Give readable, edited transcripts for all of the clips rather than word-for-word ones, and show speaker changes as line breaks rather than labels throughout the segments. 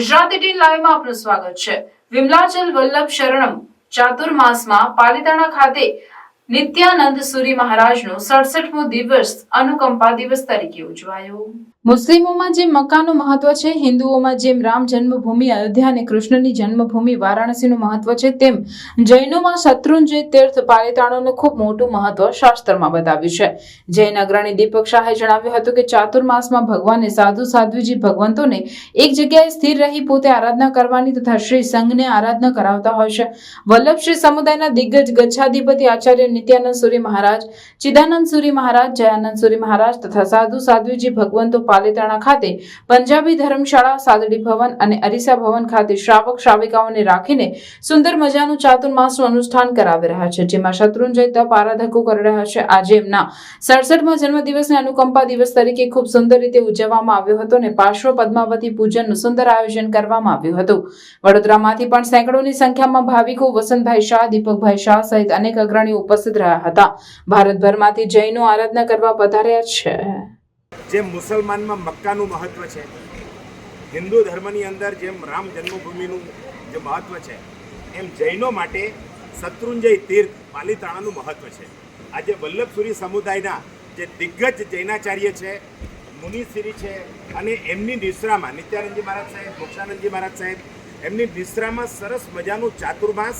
ગુજરાત 18 લાઈવમાં આપનું સ્વાગત છે। વિમલાચલ વલ્લભ શરણમ ચાતુર્માસમાં પાલિતાણા ખાતે નિત્યાનંદ સુરી મહારાજનો 67મો દિવસ અનુકંપા દિવસ તરીકે ઉજવાયો। મુસ્લિમોમાં જેમ મક્કાનું મહત્વ છે, હિન્દુઓમાં જેમ રામ જન્મભૂમિ અયોધ્યા અને કૃષ્ણની જન્મભૂમિ વારાણસીનું મહત્વ છે, તેમ જૈનોમાં શત્રુંજય તીર્થ પાલિતાણાનું ખૂબ મોટું મહત્વ શાસ્ત્રમાં બતાવ્યું છે। જૈન અગ્રણી દીપક શાહે જણાવ્યું હતું કે ચાતુર્માસમાં ભગવાને સાધુ સાધ્વીજી ભગવંતોને એક જગ્યાએ સ્થિર રહી પોતે આરાધના કરવાની તથા શ્રી સંઘને આરાધના કરાવતા હોય છે। વલ્લભ શ્રી સમુદાયના દિગ્ગજ ગચ્છાધિપતિ આચાર્ય નિત્યાનંદ સુરી મહારાજ, ચિદાનંદ સુરી મહારાજ, જયાનંદ સુરી મહારાજ તથા સાધુ સાધ્વીજી ભગવંતો પાલિતાણા ખાતે પંજાબી ધર્મશાળા, સાદડી ભવન અને અરીસા ભવન ખાતે શ્રાવક શ્રાવિકાઓને રાખીને સુંદર મજાનું ચાતુર્માસનું અનુષ્ઠાન કરાવી રહ્યા છે, જેમાં શત્રુંજય તપ આરાધકો કરી રહ્યા છે। આજે એમના 67મા જન્મદિવસને અનુકંપા દિવસ તરીકે ખૂબ સુંદર રીતે ઉજવવામાં આવ્યો હતો અને પાર્શ્વ પદ્માવતી પૂજનનું સુંદર આયોજન કરવામાં આવ્યું હતું। વડોદરામાંથી પણ સેંકડોની સંખ્યામાં ભાવિકો વસંતભાઈ શાહ, દીપકભાઈ શાહ સહિત અનેક અગ્રણીઓ ઉપસ્થિત રહ્યા હતા। ભારતભરમાંથી જૈનો આરાધના કરવા પધાર્યા છે।
જેમ મુસલમાનમાં મક્કાનું મહત્વ છે, હિન્દુ ધર્મની અંદર જેમ રામ જન્મભૂમિનું જે મહત્વ છે, એમ જૈનો માટે શત્રુંજય તીર્થ પાલિતાણાનું મહત્વ છે। આજે વલ્લભસુરી સમુદાયના જે દિગ્ગજ જૈનાચાર્ય છે, મુનિશ્રી છે, અને એમની નિશ્રામાં નિત્યાનંદજી મહારાજ સાહેબ, મોક્ષાનંદજી મહારાજ સાહેબ, એમની નિશ્રામાં સરસ મજાનું ચાતુર્માસ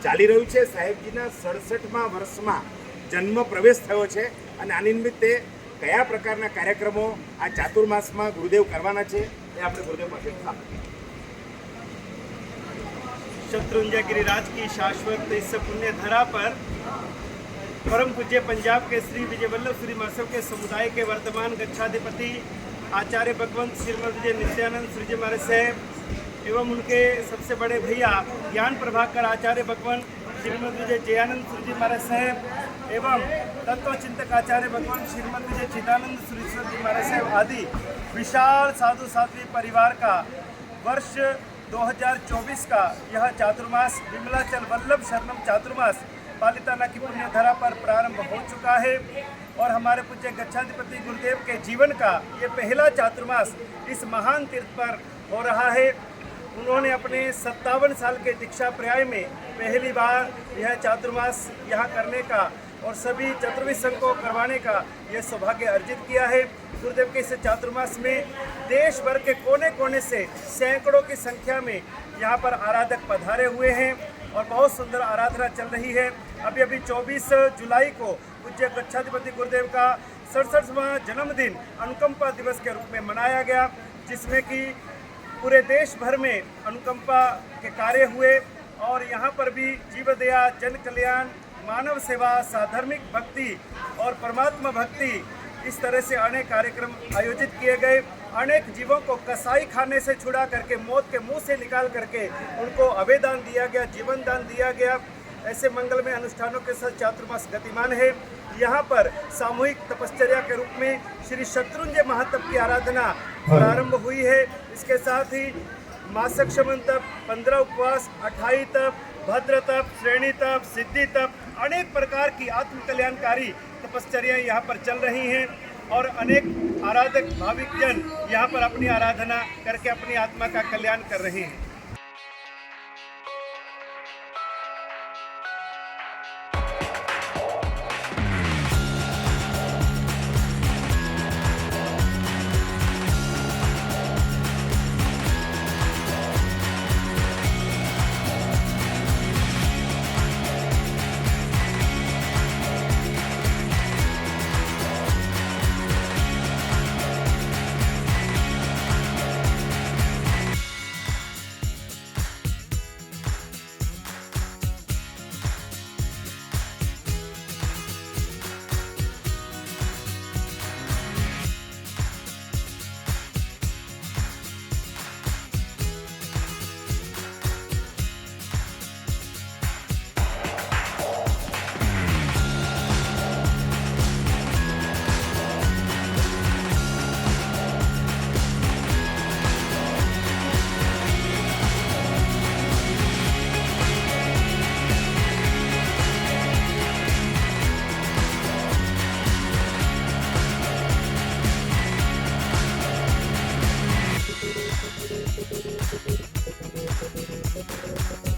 ચાલી રહ્યું છે। સાહેબજીના 67મા વર્ષમાં જન્મ પ્રવેશ થયો છે અને આની નિમિત્તે કયા પ્રકારના કાર્યક્રમો આ ચાતુર્માસમાં ગુરુદેવ કરવાના છે એ આપણે ગુરુદેવ પાસે
शत्रुंजय गिरिराज की शाश्वत इस पुण्य धरा पर परम पूज्य पंजाब के श्री विजय वल्लभ श्री महर्षि के समुदाय के वर्तमान गच्छाधिपति आचार्य भगवंत श्रीमद विजय नित्यानंद श्री जी महाराज साहब एवं उनके सबसे बड़े भैया ज्ञान प्रभाकर आचार्य भगवंत श्रीमद विजय जयानंद श्री जी महाराज साहब एवं तत्वचिंतक आचार्य भगवान श्रीमद विजय चिदानंद सुरेश्वर जी महाराज साहब आदि विशाल साधु साध्वी परिवार का वर्ष 2024 का यह चातुर्मास विमलाचल वल्लभ शरणम चातुर्मास पालिताना की पुण्य धरा पर प्रारंभ हो चुका है और हमारे पूज्य गच्छाधिपति गुरुदेव के जीवन का ये पहला चातुर्मास इस महान तीर्थ पर हो रहा है। उन्होंने अपने 57 साल के दीक्षा पर्याय में पहली बार यह चातुर्मास यहाँ करने का और सभी चतुर्विध संघ को करवाने का ये सौभाग्य अर्जित किया है। गुरुदेव के इस चातुर्मास में देश भर के कोने कोने से सैकड़ों की संख्या में यहाँ पर आराधक पधारे हुए हैं और बहुत सुंदर आराधना चल रही है। अभी 24 जुलाई को पूज्य गच्छाधिपति गुरुदेव का 67वां जन्मदिन अनुकंपा दिवस के रूप में मनाया गया, जिसमें कि पूरे देश भर में अनुकंपा के कार्य हुए और यहाँ पर भी जीव दया, जन कल्याण, मानव सेवा, साधर्मिक भक्ति और परमात्मा भक्ति इस तरह से अनेक कार्यक्रम आयोजित किए गए। अनेक जीवों को कसाई खाने से छुड़ा करके, मौत के मुंह से निकाल करके उनको अभयदान दिया गया, जीवन दान दिया गया। ऐसे मंगलमय अनुष्ठानों के साथ चातुर्मास गतिमान है। यहाँ पर सामूहिक तपश्चर्या के रूप में श्री शत्रुंजय महातप की आराधना प्रारंभ हुई है। इसके साथ ही मासक शमन तप, 15 उपवास, 28 तप, भद्र तप, श्रेणी तप, सिद्धि तप, अनेक प्रकार की आत्म कल्याणकारी तपश्चर्याएं यहाँ पर चल रही हैं और अनेक आराधक भाविक जन यहाँ पर अपनी आराधना करके अपनी आत्मा का कल्याण कर रहे हैं।